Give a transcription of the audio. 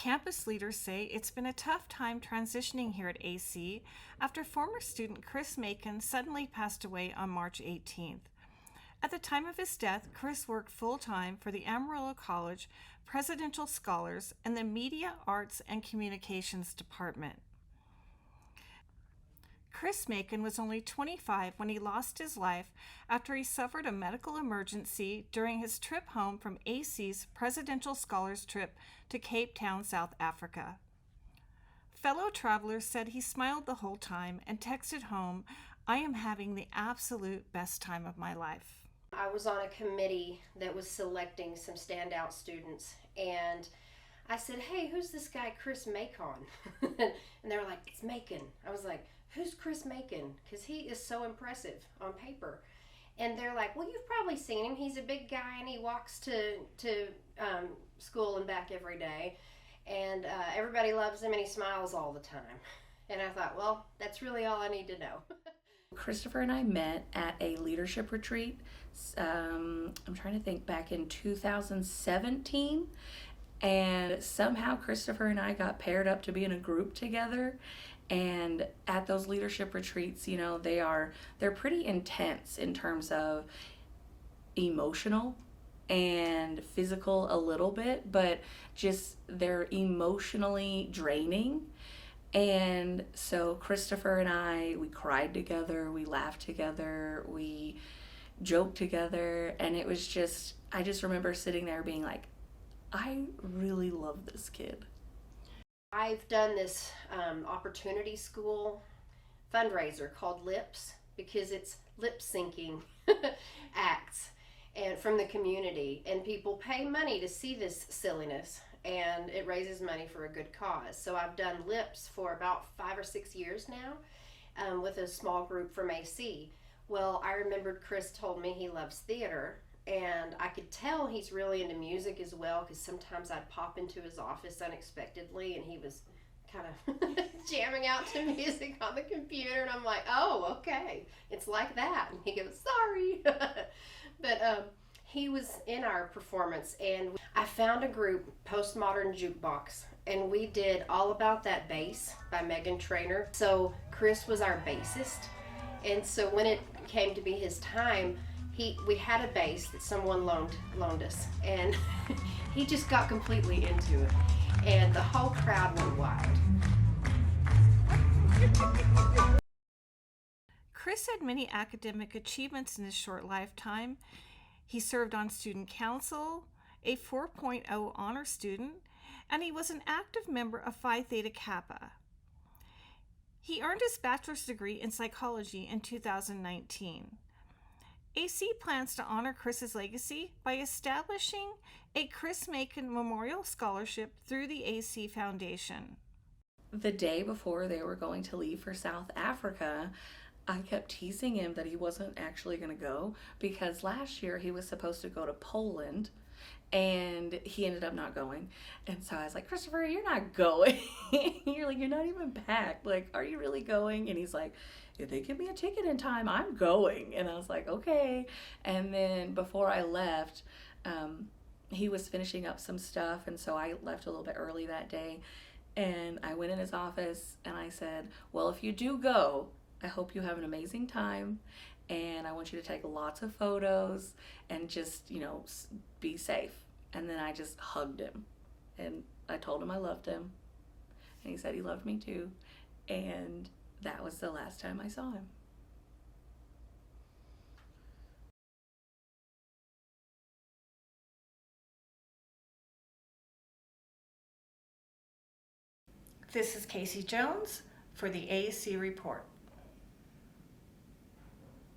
Campus leaders say it's been a tough time transitioning here at AC after former student Chris Macon suddenly passed away on March 18th. At the time of his death, Chris worked full-time for the Amarillo College Presidential Scholars in the Media, Arts, and Communications Department. Chris Macon was only 25 when he lost his life after he suffered a medical emergency during his trip home from AC's Presidential Scholars trip to Cape Town, South Africa. Fellow travelers said he smiled the whole time and texted home, "I am having the absolute best time of my life." I was on a committee that was selecting some standout students, and I said, "Hey, who's this guy Chris Macon?" And they were like, "It's Macon." I was like, "Who's Chris Macon?" Because he is so impressive on paper. And they're like, "Well, you've probably seen him. He's a big guy and he walks to school and back every day. And everybody loves him and he smiles all the time." And I thought, well, that's really all I need to know. Christopher and I met at a leadership retreat. I'm trying to think, back in 2017. And somehow Christopher and I got paired up to be in a group together. And at those leadership retreats, you know, they're pretty intense in terms of emotional and physical a little bit, but just they're emotionally draining. And so Christopher and I, we cried together, we laughed together, we joked together, and it was just, I just remember sitting there being like, I really love this kid. I've done this opportunity school fundraiser called LIPS, because it's lip syncing acts and from the community, and people pay money to see this silliness, and it raises money for a good cause. So I've done LIPS for about 5 or 6 years now with a small group from AC. Well, I remembered Chris told me he loves theater, and I could tell he's really into music as well, because sometimes I'd pop into his office unexpectedly and he was kind of jamming out to music on the computer, and I'm like, "Oh, okay, it's like that." And he goes, "Sorry." But he was in our performance, and I found a group, Postmodern Jukebox, and we did All About That Bass by Megan Trainor. So Chris was our bassist, and so when it came to be his time, we had a bass that someone loaned us, and he just got completely into it, and the whole crowd went wild. Chris had many academic achievements in his short lifetime. He served on student council, a 4.0 honor student, and he was an active member of Phi Theta Kappa. He earned his bachelor's degree in psychology in 2019. AC plans to honor Chris's legacy by establishing a Chris Macon Memorial Scholarship through the AC Foundation. The day before they were going to leave for South Africa, I kept teasing him that he wasn't actually going to go, because last year he was supposed to go to Poland and he ended up not going. And so I was like, "Christopher, you're not going." You're not even packed. Like, are you really going? And he's like, "If they give me a ticket in time, I'm going." And I was like, "Okay." And then before I left, he was finishing up some stuff, and so I left a little bit early that day. And I went in his office and I said, "Well, if you do go, I hope you have an amazing time, and I want you to take lots of photos and just, be safe." And then I just hugged him, and I told him I loved him, and he said he loved me too. And that was the last time I saw him. This is Casey Jones for the AC Report.